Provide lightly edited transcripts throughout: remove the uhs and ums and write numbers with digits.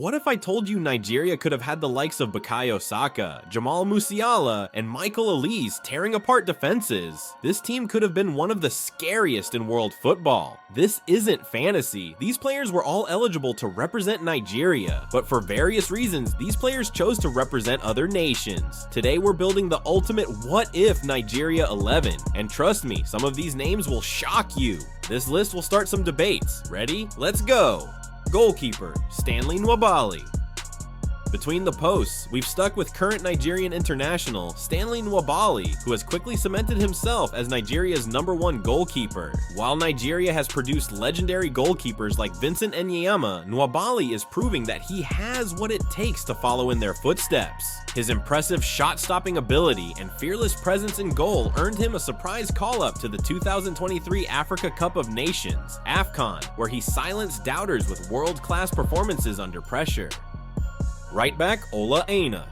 What if I told you Nigeria could have had the likes of Bukayo Saka, Jamal Musiala, and Michael Olise tearing apart defenses? This team could have been one of the scariest in world football. This isn't fantasy. These players were all eligible to represent Nigeria, but for various reasons, these players chose to represent other nations. Today we're building the ultimate what if Nigeria 11, and trust me, some of these names will shock you. This list will start some debates. Ready? Let's go! Goalkeeper, Stanley Nwabali. Between the posts, we've stuck with current Nigerian international Stanley Nwabali, who has quickly cemented himself as Nigeria's #1 goalkeeper. While Nigeria has produced legendary goalkeepers like Vincent Enyeama, Nwabali is proving that he has what it takes to follow in their footsteps. His impressive shot-stopping ability and fearless presence in goal earned him a surprise call-up to the 2023 Africa Cup of Nations, AFCON, where he silenced doubters with world-class performances under pressure. Right back, Ola Aina.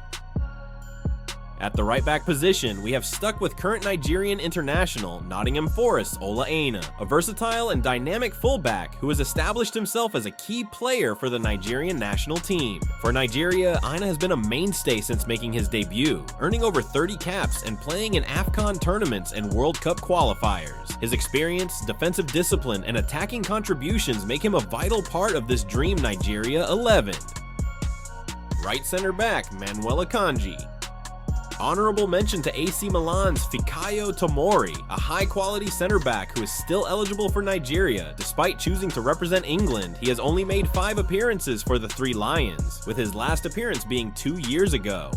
At the right back position, we have stuck with current Nigerian international Nottingham Forest's Ola Aina, a versatile and dynamic fullback who has established himself as a key player for the Nigerian national team. For Nigeria, Aina has been a mainstay since making his debut, earning over 30 caps and playing in AFCON tournaments and World Cup qualifiers. His experience, defensive discipline, and attacking contributions make him a vital part of this dream Nigeria 11. Right center back, Manuel Akanji. Honorable mention to AC Milan's Fikayo Tomori, a high-quality center back who is still eligible for Nigeria. Despite choosing to represent England, he has only made 5 appearances for the Three Lions, with his last appearance being 2 years ago.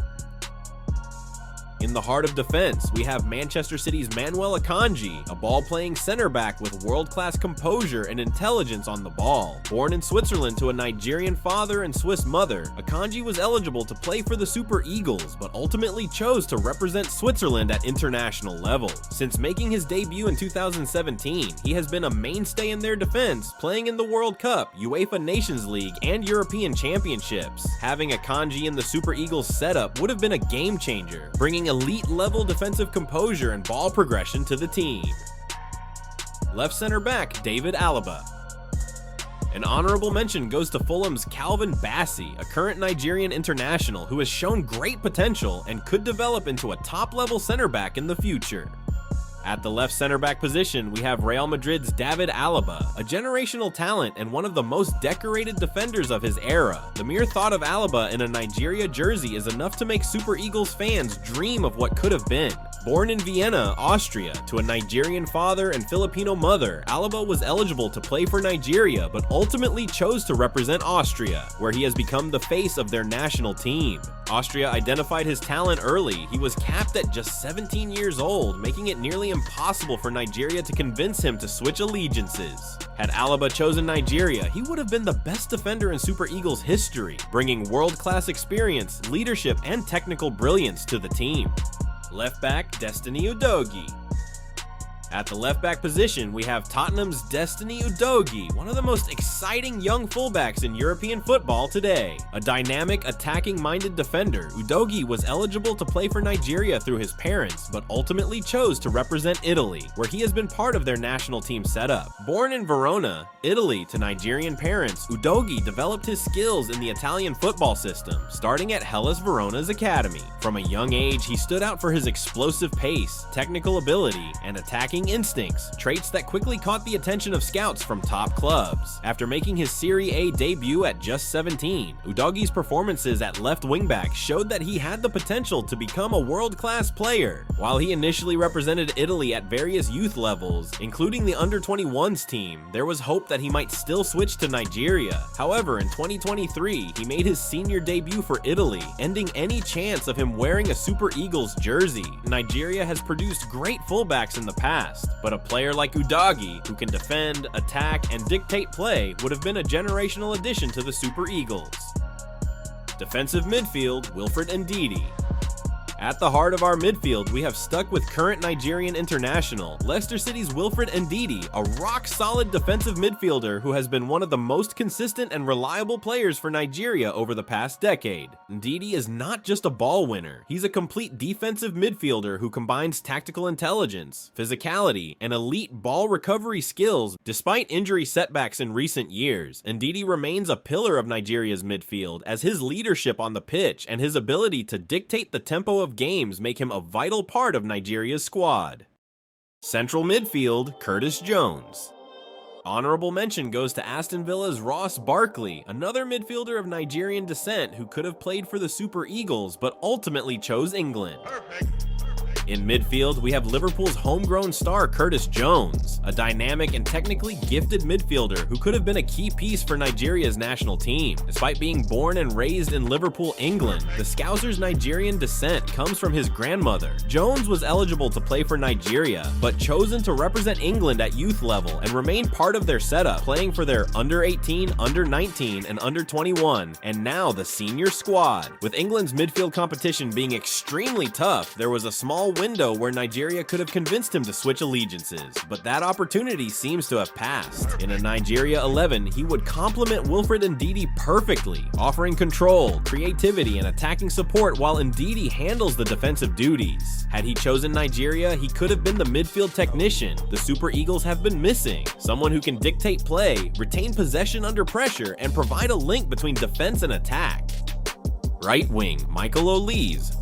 In the heart of defense, we have Manchester City's Manuel Akanji, a ball-playing center back with world-class composure and intelligence on the ball. Born in Switzerland to a Nigerian father and Swiss mother, Akanji was eligible to play for the Super Eagles, but ultimately chose to represent Switzerland at international level. Since making his debut in 2017, he has been a mainstay in their defense, playing in the World Cup, UEFA Nations League, and European Championships. Having Akanji in the Super Eagles setup would have been a game-changer, bringing elite-level defensive composure and ball progression to the team. Left center back, David Alaba. An honorable mention goes to Fulham's Calvin Bassey, a current Nigerian international who has shown great potential and could develop into a top-level center back in the future. At the left center back position, we have Real Madrid's David Alaba, a generational talent and one of the most decorated defenders of his era. The mere thought of Alaba in a Nigeria jersey is enough to make Super Eagles fans dream of what could have been. Born in Vienna, Austria, to a Nigerian father and Filipino mother, Alaba was eligible to play for Nigeria, but ultimately chose to represent Austria, where he has become the face of their national team. Austria identified his talent early. He was capped at just 17 years old, making it nearly impossible for Nigeria to convince him to switch allegiances. Had Alaba chosen Nigeria, he would have been the best defender in Super Eagles history, bringing world-class experience, leadership, and technical brilliance to the team. Left back, Destiny Udogie. At the left back position, we have Tottenham's Destiny Udogie, one of the most exciting young fullbacks in European football today. A dynamic, attacking-minded defender, Udogie was eligible to play for Nigeria through his parents, but ultimately chose to represent Italy, where he has been part of their national team setup. Born in Verona, Italy to Nigerian parents, Udogie developed his skills in the Italian football system, starting at Hellas Verona's academy. From a young age, he stood out for his explosive pace, technical ability, and attacking instincts, traits that quickly caught the attention of scouts from top clubs. After making his Serie A debut at just 17, Udogie's performances at left wingback showed that he had the potential to become a world-class player. While he initially represented Italy at various youth levels, including the under-21s team, there was hope that he might still switch to Nigeria. However, in 2023, he made his senior debut for Italy, ending any chance of him wearing a Super Eagles jersey. Nigeria has produced great fullbacks in the past, but a player like Udogie, who can defend, attack, and dictate play, would have been a generational addition to the Super Eagles. Defensive midfield, Wilfred Ndidi. At the heart of our midfield, we have stuck with current Nigerian international, Leicester City's Wilfred Ndidi, a rock-solid defensive midfielder who has been one of the most consistent and reliable players for Nigeria over the past decade. Ndidi is not just a ball winner, he's a complete defensive midfielder who combines tactical intelligence, physicality, and elite ball recovery skills. Despite injury setbacks in recent years, Ndidi remains a pillar of Nigeria's midfield as his leadership on the pitch and his ability to dictate the tempo of games make him a vital part of Nigeria's squad. Central midfield, Curtis Jones. Honorable mention goes to Aston Villa's Ross Barkley, another midfielder of Nigerian descent who could have played for the Super Eagles but ultimately chose England. In midfield, we have Liverpool's homegrown star Curtis Jones, a dynamic and technically gifted midfielder who could have been a key piece for Nigeria's national team. Despite being born and raised in Liverpool, England, the Scouser's Nigerian descent comes from his grandmother. Jones was eligible to play for Nigeria, but chosen to represent England at youth level and remain part of their setup, playing for their under-18, under-19, and under-21, and now the senior squad. With England's midfield competition being extremely tough, there was a small window where Nigeria could have convinced him to switch allegiances, but that opportunity seems to have passed. In a Nigeria 11, he would complement Wilfred Ndidi perfectly, offering control, creativity, and attacking support while Ndidi handles the defensive duties. Had he chosen Nigeria, he could have been the midfield technician the Super Eagles have been missing, someone who can dictate play, retain possession under pressure, and provide a link between defense and attack. Right wing, Michael Olise.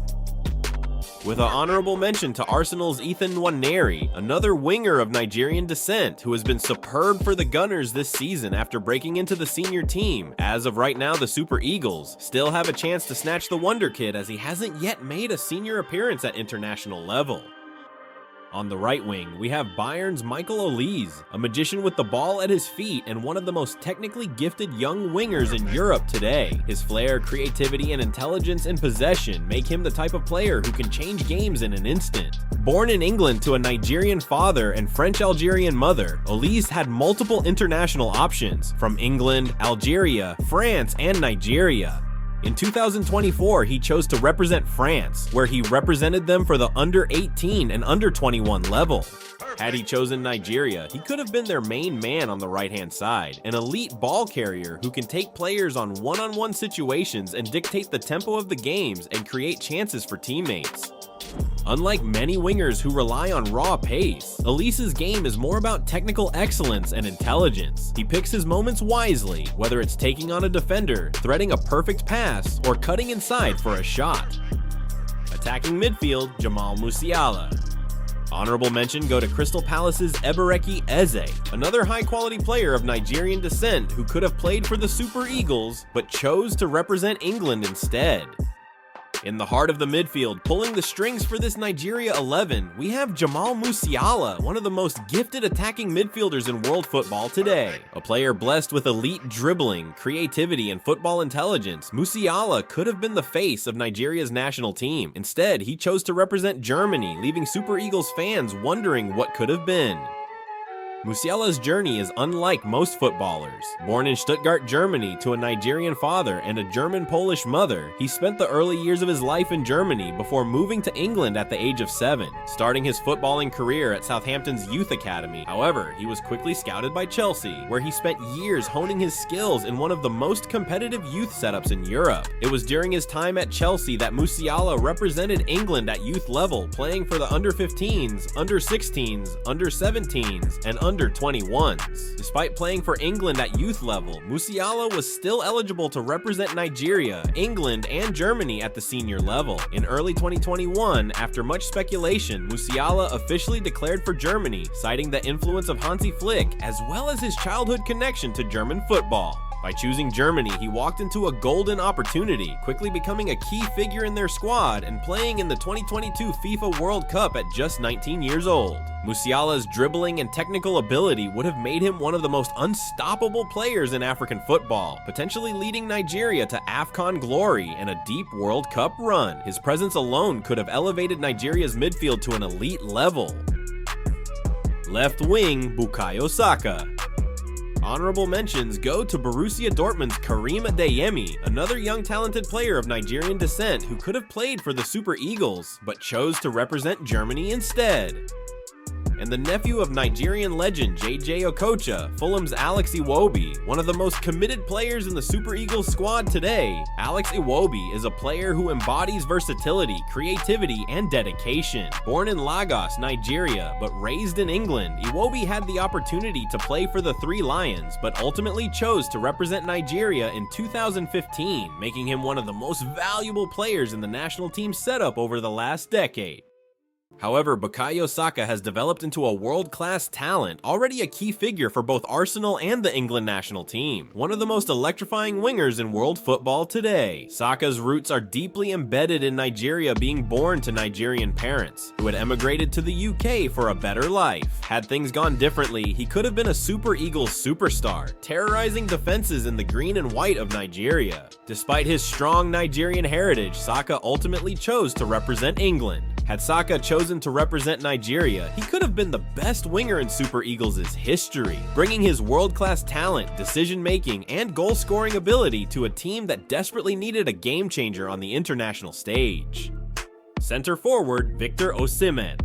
With an honorable mention to Arsenal's Ethan Nwaneri, another winger of Nigerian descent who has been superb for the Gunners this season after breaking into the senior team. As of right now, the Super Eagles still have a chance to snatch the Wonder Kid as he hasn't yet made a senior appearance at international level. On the right wing, we have Bayern's Michael Olise, a magician with the ball at his feet and one of the most technically gifted young wingers in Europe today. His flair, creativity, and intelligence in possession make him the type of player who can change games in an instant. Born in England to a Nigerian father and French-Algerian mother, Olise had multiple international options from England, Algeria, France, and Nigeria. In 2024, he chose to represent France, where he represented them for the under-18 and under-21 level. Had he chosen Nigeria, he could have been their main man on the right-hand side, an elite ball carrier who can take players on one-on-one situations and dictate the tempo of the games and create chances for teammates. Unlike many wingers who rely on raw pace, Olise's game is more about technical excellence and intelligence. He picks his moments wisely, whether it's taking on a defender, threading a perfect pass, or cutting inside for a shot. Attacking midfield, Jamal Musiala. Honorable mention go to Crystal Palace's Ebereki Eze, another high-quality player of Nigerian descent who could have played for the Super Eagles, but chose to represent England instead. In the heart of the midfield, pulling the strings for this Nigeria 11, we have Jamal Musiala, one of the most gifted attacking midfielders in world football today. A player blessed with elite dribbling, creativity, and football intelligence, Musiala could have been the face of Nigeria's national team. Instead, he chose to represent Germany, leaving Super Eagles fans wondering what could have been. Musiala's journey is unlike most footballers. Born in Stuttgart, Germany to a Nigerian father and a German-Polish mother, he spent the early years of his life in Germany before moving to England at the age of 7, starting his footballing career at Southampton's youth academy. However, he was quickly scouted by Chelsea, where he spent years honing his skills in one of the most competitive youth setups in Europe. It was during his time at Chelsea that Musiala represented England at youth level, playing for the under-15s, under-16s, under-17s, and under-21s. Despite playing for England at youth level, Musiala was still eligible to represent Nigeria, England, and Germany at the senior level. In early 2021, after much speculation, Musiala officially declared for Germany, citing the influence of Hansi Flick as well as his childhood connection to German football. By choosing Germany, he walked into a golden opportunity, quickly becoming a key figure in their squad and playing in the 2022 FIFA World Cup at just 19 years old. Musiala's dribbling and technical ability would have made him one of the most unstoppable players in African football, potentially leading Nigeria to AFCON glory and a deep World Cup run. His presence alone could have elevated Nigeria's midfield to an elite level. Left wing, Bukayo Saka. Honorable mentions go to Borussia Dortmund's Karim Adeyemi, another young talented player of Nigerian descent who could have played for the Super Eagles, but chose to represent Germany instead. And the nephew of Nigerian legend JJ Okocha, Fulham's Alex Iwobi, one of the most committed players in the Super Eagles squad today. Alex Iwobi is a player who embodies versatility, creativity, and dedication. Born in Lagos, Nigeria, but raised in England, Iwobi had the opportunity to play for the Three Lions, but ultimately chose to represent Nigeria in 2015, making him one of the most valuable players in the national team setup over the last decade. However, Bukayo Saka has developed into a world-class talent, already a key figure for both Arsenal and the England national team. One of the most electrifying wingers in world football today. Saka's roots are deeply embedded in Nigeria, being born to Nigerian parents, who had emigrated to the UK for a better life. Had things gone differently, he could have been a Super Eagles superstar, terrorizing defenses in the green and white of Nigeria. Despite his strong Nigerian heritage, Saka ultimately chose to represent England. Had Saka chosen to represent Nigeria, he could have been the best winger in Super Eagles' history, bringing his world-class talent, decision-making, and goal-scoring ability to a team that desperately needed a game-changer on the international stage. Center forward, Victor Osimhen.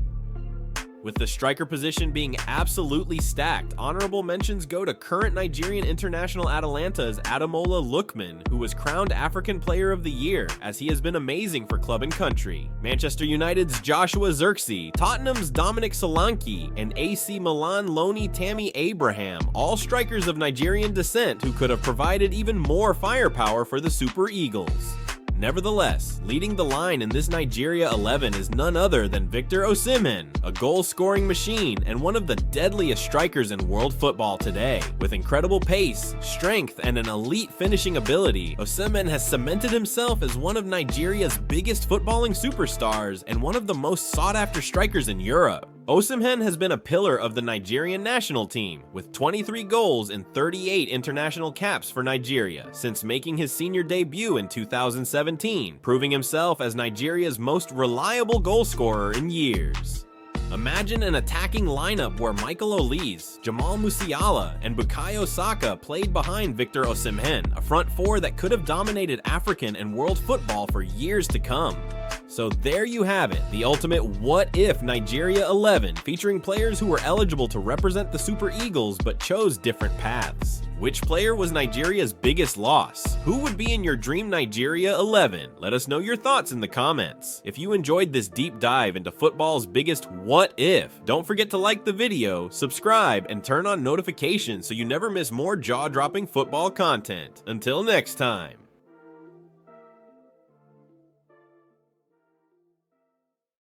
With the striker position being absolutely stacked, honorable mentions go to current Nigerian international Atalanta's Ademola Lookman, who was crowned African Player of the Year, as he has been amazing for club and country. Manchester United's Joshua Zirkzee, Tottenham's Dominic Solanke, and AC Milan loanee Tammy Abraham, all strikers of Nigerian descent who could have provided even more firepower for the Super Eagles. Nevertheless, leading the line in this Nigeria 11 is none other than Victor Osimhen, a goal-scoring machine and one of the deadliest strikers in world football today. With incredible pace, strength, and an elite finishing ability, Osimhen has cemented himself as one of Nigeria's biggest footballing superstars and one of the most sought-after strikers in Europe. Osimhen has been a pillar of the Nigerian national team, with 23 goals and 38 international caps for Nigeria since making his senior debut in 2017, proving himself as Nigeria's most reliable goal scorer in years. Imagine an attacking lineup where Michael Olise, Jamal Musiala, and Bukayo Saka played behind Victor Osimhen, a front four that could have dominated African and world football for years to come. So there you have it, the ultimate What If Nigeria 11, featuring players who were eligible to represent the Super Eagles but chose different paths. Which player was Nigeria's biggest loss? Who would be in your dream Nigeria 11? Let us know your thoughts in the comments. If you enjoyed this deep dive into football's biggest what if, don't forget to like the video, subscribe, and turn on notifications so you never miss more jaw-dropping football content. Until next time.